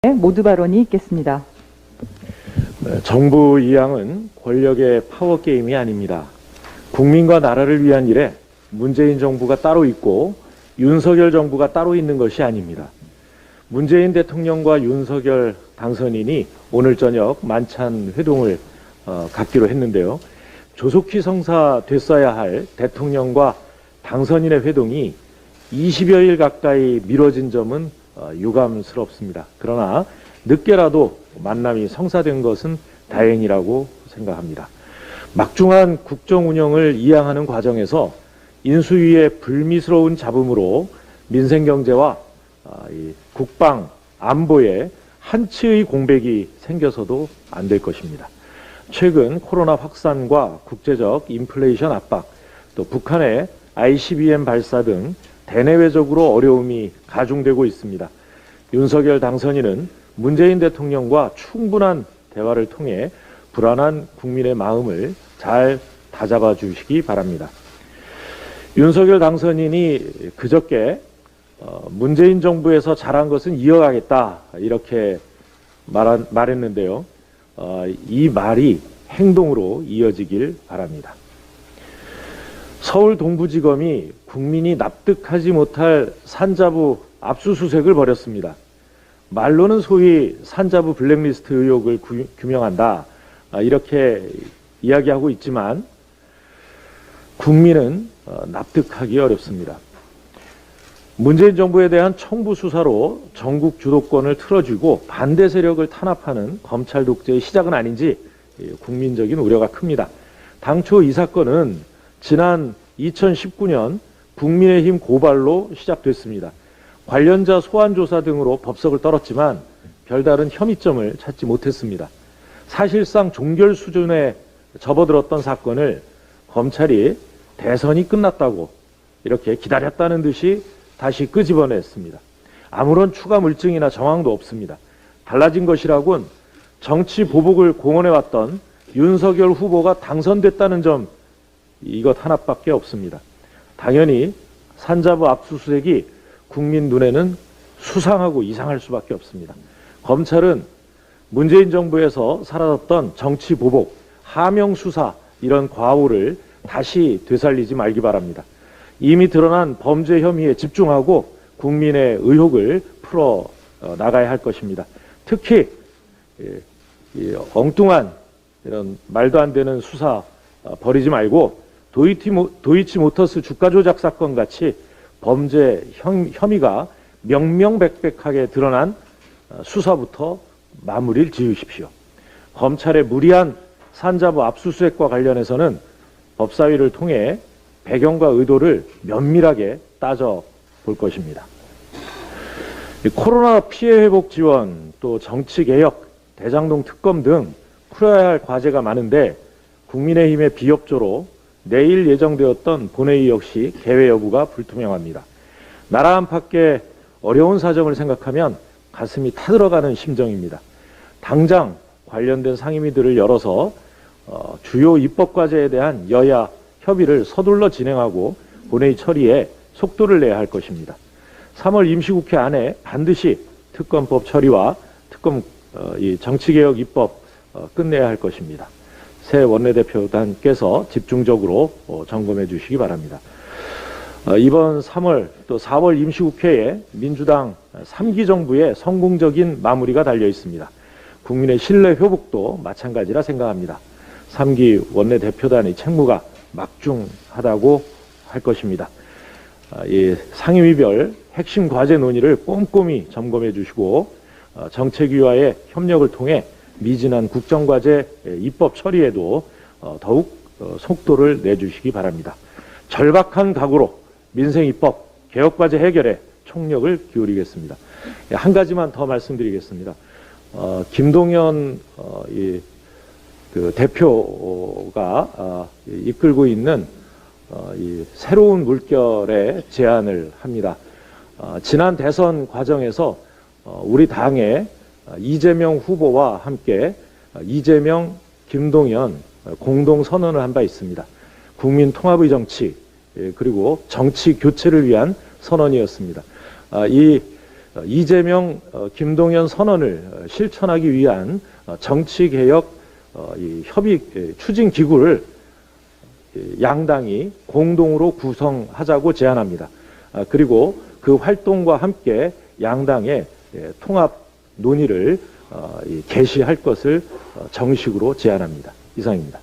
모두 발언이 있겠습니다. 정부 이양은 권력의 파워게임이 아닙니다. 국민과 나라를 위한 일에 문재인 정부가 따로 있고 윤석열 정부가 따로 있는 것이 아닙니다. 문재인 대통령과 윤석열 당선인이 오늘 저녁 만찬 회동을 갖기로 했는데요. 조속히 성사됐어야 할 대통령과 당선인의 회동이 20여일 가까이 미뤄진 점은 유감스럽습니다. 그러나 늦게라도 만남이 성사된 것은 다행이라고 생각합니다. 막중한 국정 운영을 이양하는 과정에서 인수위의 불미스러운 잡음으로 민생 경제와 국방, 안보에 한치의 공백이 생겨서도 안 될 것입니다. 최근 코로나 확산과 국제적 인플레이션 압박, 또 북한의 ICBM 발사 등 대내외적으로 어려움이 가중되고 있습니다. 윤석열 당선인은 문재인 대통령과 충분한 대화를 통해 불안한 국민의 마음을 잘 다잡아 주시기 바랍니다. 윤석열 당선인이 그저께 문재인 정부에서 잘한 것은 이어가겠다 이렇게 말했는데요. 이 말이 행동으로 이어지길 바랍니다. 서울 동부지검이 국민이 납득하지 못할 산자부 압수수색을 벌였습니다. 말로는 소위 산자부 블랙리스트 의혹을 규명한다 이렇게 이야기하고 있지만 국민은 납득하기 어렵습니다. 문재인 정부에 대한 청부 수사로 전국 주도권을 틀어쥐고 반대 세력을 탄압하는 검찰 독재의 시작은 아닌지 국민적인 우려가 큽니다. 당초 이 사건은 지난 2019년 국민의힘 고발로 시작됐습니다. 관련자 소환조사 등으로 법석을 떨었지만 별다른 혐의점을 찾지 못했습니다. 사실상 종결 수준에 접어들었던 사건을 검찰이 대선이 끝났다고 이렇게 기다렸다는 듯이 다시 끄집어냈습니다. 아무런 추가 물증이나 정황도 없습니다. 달라진 것이라곤 정치 보복을 공언해왔던 윤석열 후보가 당선됐다는 점 이것 하나밖에 없습니다. 당연히 산자부 압수수색이 국민 눈에는 수상하고 이상할 수밖에 없습니다. 검찰은 문재인 정부에서 사라졌던 정치 보복, 하명 수사 이런 과오를 다시 되살리지 말기 바랍니다. 이미 드러난 범죄 혐의에 집중하고 국민의 의혹을 풀어 나가야 할 것입니다. 특히 엉뚱한 이런 말도 안 되는 수사 벌이지 말고 도이치모터스 주가 조작 사건 같이 범죄 혐의가 명명백백하게 드러난 수사부터 마무리를 지으십시오. 검찰의 무리한 산자부 압수수색과 관련해서는 법사위를 통해 배경과 의도를 면밀하게 따져볼 것입니다. 코로나 피해 회복 지원, 또 정치개혁, 대장동 특검 등 풀어야 할 과제가 많은데 국민의힘의 비협조로 내일 예정되었던 본회의 역시 개회 여부가 불투명합니다. 나라 안팎의 어려운 사정을 생각하면 가슴이 타들어가는 심정입니다. 당장 관련된 상임위들을 열어서 주요 입법과제에 대한 여야 협의를 서둘러 진행하고 본회의 처리에 속도를 내야 할 것입니다. 3월 임시국회 안에 반드시 특검법 처리와 특검 정치개혁 입법 끝내야 할 것입니다. 새 원내대표단께서 집중적으로 점검해 주시기 바랍니다. 이번 3월 또 4월 임시국회에 민주당 3기 정부의 성공적인 마무리가 달려 있습니다. 국민의 신뢰 회복도 마찬가지라 생각합니다. 3기 원내대표단의 책무가 막중하다고 할 것입니다. 이 상임위별 핵심 과제 논의를 꼼꼼히 점검해 주시고 정책위와의 협력을 통해 미진한 국정과제 입법 처리에도 더욱 속도를 내주시기 바랍니다. 절박한 각오로 민생 입법 개혁과제 해결에 총력을 기울이겠습니다. 한 가지만 더 말씀드리겠습니다. 김동연 그 대표가 이끌고 있는 이 새로운 물결의 제안을 합니다. 지난 대선 과정에서 우리 당의 이재명 후보와 함께 이재명, 김동연 공동 선언을 한 바 있습니다. 국민 통합의 정치 그리고 정치 교체를 위한 선언이었습니다. 이 이재명, 김동연 선언을 실천하기 위한 정치개혁 협의 추진 기구를 양당이 공동으로 구성하자고 제안합니다. 그리고 그 활동과 함께 양당의 통합 논의를 개시할 것을 정식으로 제안합니다. 이상입니다.